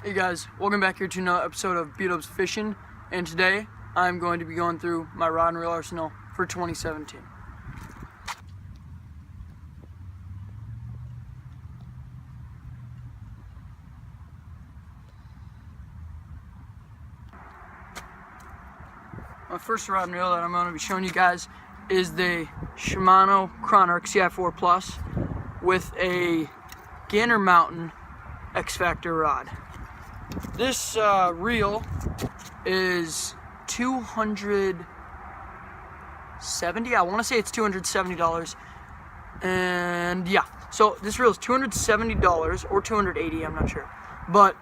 Hey guys, welcome back here to another episode of B-Dubs Fishing, and today I'm going to be going through my rod and reel arsenal for 2017. My first rod and reel that I'm going to be showing you guys is the Shimano Cronarch CI4 Plus with a Gander Mtn X-Factor rod. This reel is $270. I want to say it's $270, and yeah. So this reel is $270 or $280. I'm not sure, but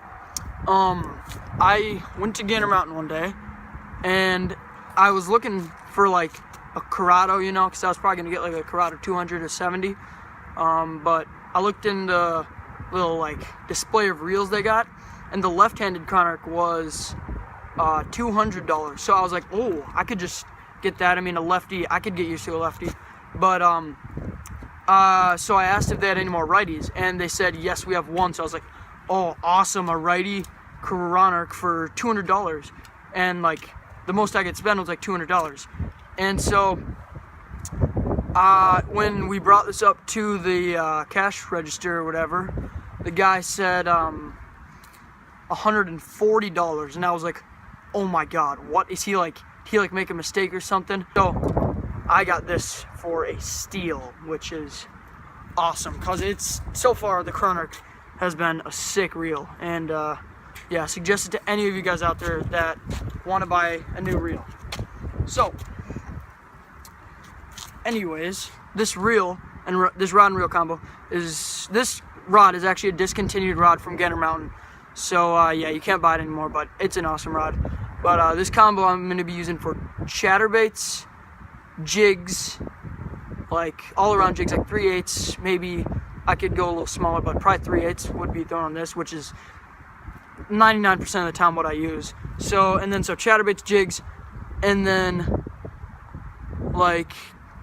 I went to Gander Mtn one day, and I was looking for like a Corrado, you know, because I was probably gonna get like a Corrado 200 or 70. But I looked in the little like display of reels they got, and the left-handed Cronarch was $200. So I was like, oh, I could just get that. I mean, a lefty, I could get used to a lefty. But so I asked if they had any more righties, and they said yes, we have one. So I was like, oh, awesome, a righty Cronarch for $200, and like the most I could spend was like $200. And so when we brought this up to the cash register or whatever, the guy said $140, and I was like, oh my god, what is he like? Did he like make a mistake or something? So I got this for a steal, which is awesome, because it's so far the Cronarch has been a sick reel, and yeah, suggest it to any of you guys out there that want to buy a new reel. So anyways, this reel and this rod and reel combo is, this rod is actually a discontinued rod from Gander Mtn. So yeah, you can't buy it anymore, but it's an awesome rod. But this combo I'm going to be using for chatterbaits, jigs, like all around jigs, like 3/8. Maybe I could go a little smaller, but probably 3/8 would be thrown on this, which is 99% of the time what I use. So, and then so chatterbaits, jigs, and then like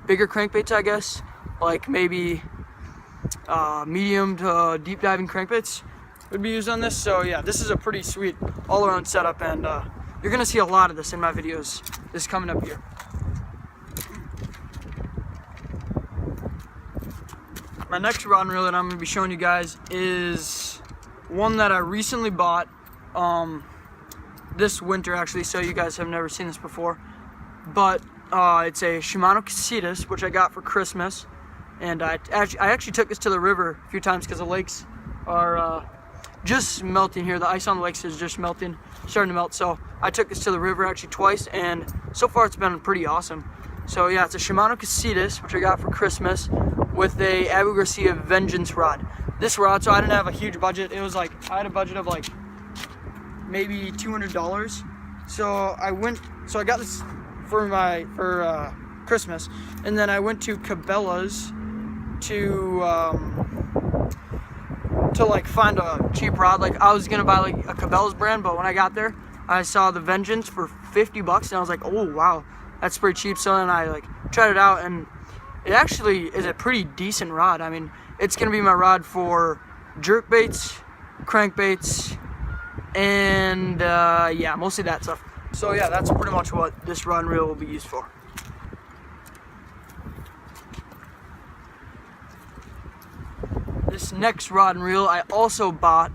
bigger crankbaits, I guess, like maybe medium to deep diving crankbaits would be used on this. So yeah, this is a pretty sweet all-around setup, and you're gonna see a lot of this in my videos this coming up here. My next rod and reel that I'm gonna be showing you guys is one that I recently bought this winter, actually, so you guys have never seen this before, but it's a Shimano Casitas, which I got for Christmas. And I actually took this to the river a few times because the lakes are just melting here. The ice on the lakes is just melting, starting to melt. So I took this to the river actually twice, and so far it's been pretty awesome. So yeah, it's a Shimano Casitas, which I got for Christmas, with a Garcia Vengeance rod. This rod, so I didn't have a huge budget. It was like, I had a budget of like maybe $200. So I got this for Christmas, and then I went to Cabela's to like find a cheap rod. Like I was gonna buy like a Cabela's brand, but when I got there, I saw the Vengeance for $50, and I was like, oh wow, that's pretty cheap. So then I like tried it out, and it actually is a pretty decent rod. I mean, it's gonna be my rod for jerk baits, crankbaits, and yeah, mostly that stuff. So yeah, that's pretty much what this rod and reel will be used for. This next rod and reel I also bought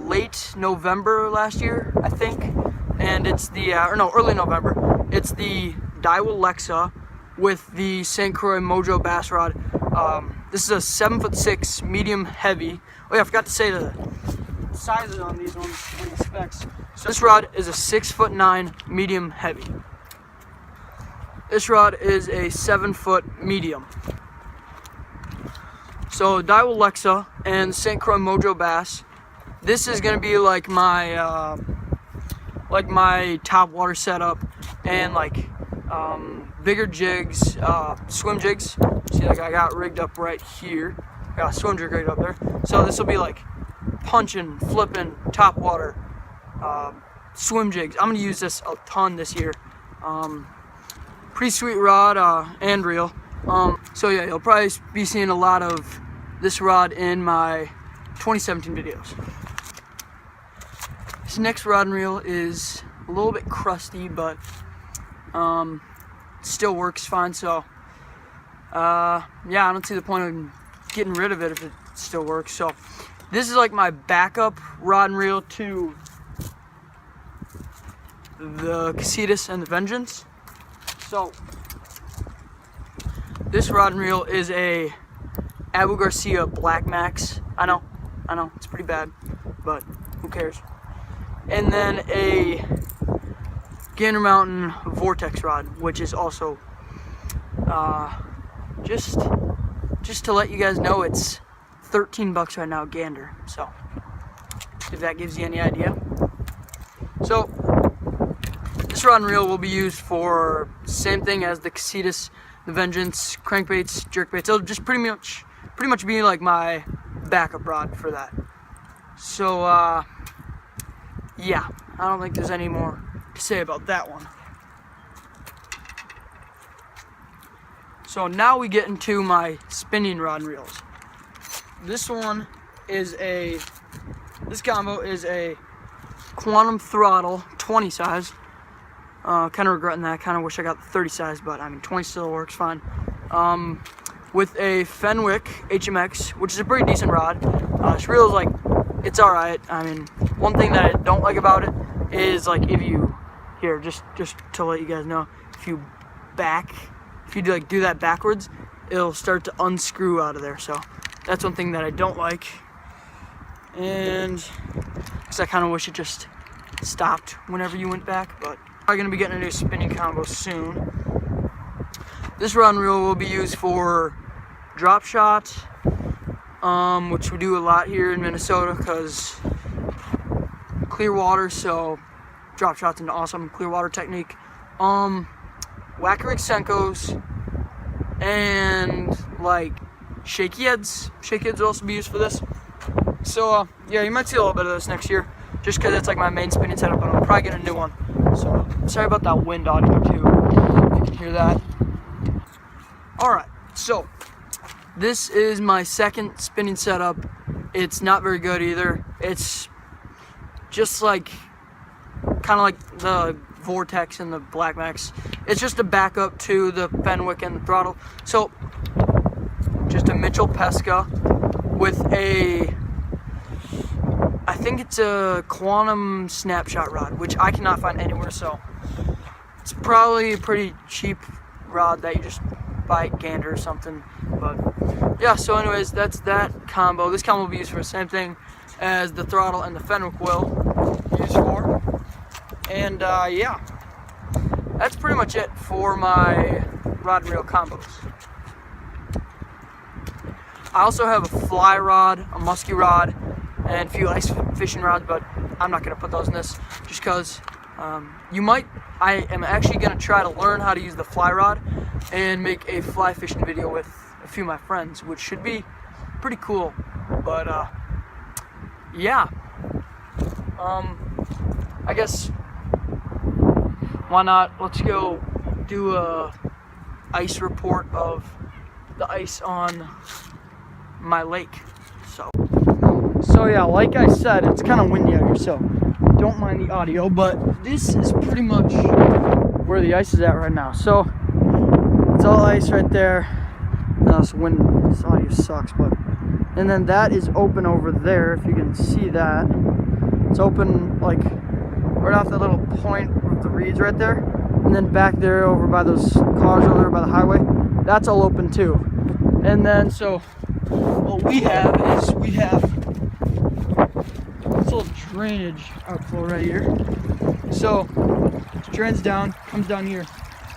late November last year, I think, and it's the or no, early November. It's the Daiwa Lexa with the St.Croix Mojo bass rod. This is a 7'6" medium heavy. Oh yeah, I forgot to say the sizes on these ones, and the specs. So this rod is a 6'9" medium heavy. This rod is a 7-foot medium. So Daiwa Lexa and St.Croix Mojo bass. This is gonna be like my top water setup, and like bigger jigs, swim jigs. See, like I got rigged up right here. I got a swim jig rigged up there. So this will be like punching, flipping, top water swim jigs. I'm gonna use this a ton this year. Pretty sweet rod and reel. So yeah, you'll probably be seeing a lot of this rod in my 2017 videos. This next rod and reel is a little bit crusty, but still works fine. So yeah, I don't see the point of getting rid of it if it still works. So this is like my backup rod and reel to the Casitas and the Vengeance. So this rod and reel is a Garcia Black Max. I know, it's pretty bad, but who cares? And then a Gander Mtn Vortex rod, which is also just to let you guys know, it's $13 right now, Gander. So if that gives you any idea. So this rod and reel will be used for same thing as the Casitas, the Vengeance, crankbaits, jerkbaits. It'll just pretty much be like my backup rod for that. So yeah, I don't think there's any more to say about that one. So now we get into my spinning rod and reels. This combo is a Quantum Throttle 20 size. Kind of regretting that. Kind of wish I got the 30 size, but I mean 20 still works fine. With a Fenwick HMX, which is a pretty decent rod. This reel is like, it's alright. I mean, one thing that I don't like about it is like if you, here, just to let you guys know, if you do that backwards, it'll start to unscrew out of there. So that's one thing that I don't like. And because I kind of wish it just stopped whenever you went back, but I'm going to be getting a new spinning combo soon. This rod and reel will be used for drop shot, which we do a lot here in Minnesota because clear water, so drop shot's an awesome clear water technique. Whack-a-rig Senkos and like shaky heads. Shaky heads will also be used for this. So yeah, you might see a little bit of this next year, just because it's like my main spinning setup, but I'm probably getting a new one. So sorry about that wind audio too, if you can hear that. Alright, so this is my second spinning setup. It's not very good either. It's just like kind of like the Vortex and the Blackmax. It's just a backup to the Fenwick and the Throttle. So just a Mitchell Pesca with a, I think it's a Quantum Snapshot rod, which I cannot find anywhere. So it's probably a pretty cheap rod that you just buy at Gander or something. But yeah, so anyways, that's that combo. This combo will be used for the same thing as the Throttle and the Fenwick will use for. And yeah, that's pretty much it for my rod and reel combos. I also have a fly rod, a musky rod, and a few ice fishing rods, but I'm not going to put those in this just because I am actually going to try to learn how to use the fly rod and make a fly fishing video with a few of my friends, which should be pretty cool. But yeah, I guess why not? Let's go do a ice report of the ice on my lake. So yeah, like I said, it's kind of windy out here, so don't mind the audio, but this is pretty much where the ice is at right now. So it's all ice right there. This wind, this audio sucks, but and then that is open over there, if you can see that. It's open like right off that little point with the reeds right there, and then back there over by those cars over there by the highway, that's all open too. And then so what we have this little drainage outflow right here. So it drains down, comes down here,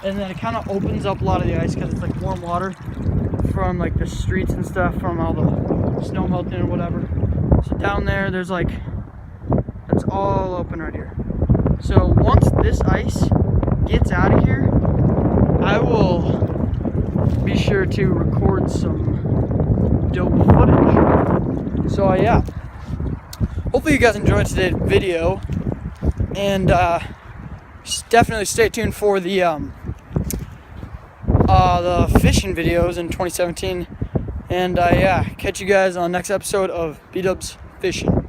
and then it kind of opens up a lot of the ice because it's like warm water from like the streets and stuff from all the snow melting or whatever. So down there, there's like, that's all open right here. So once this ice gets out of here, I will be sure to record some dope footage. So yeah, hopefully you guys enjoyed today's video, and definitely stay tuned for the fishing videos in 2017. And yeah, catch you guys on the next episode of B-Dubs Fishing.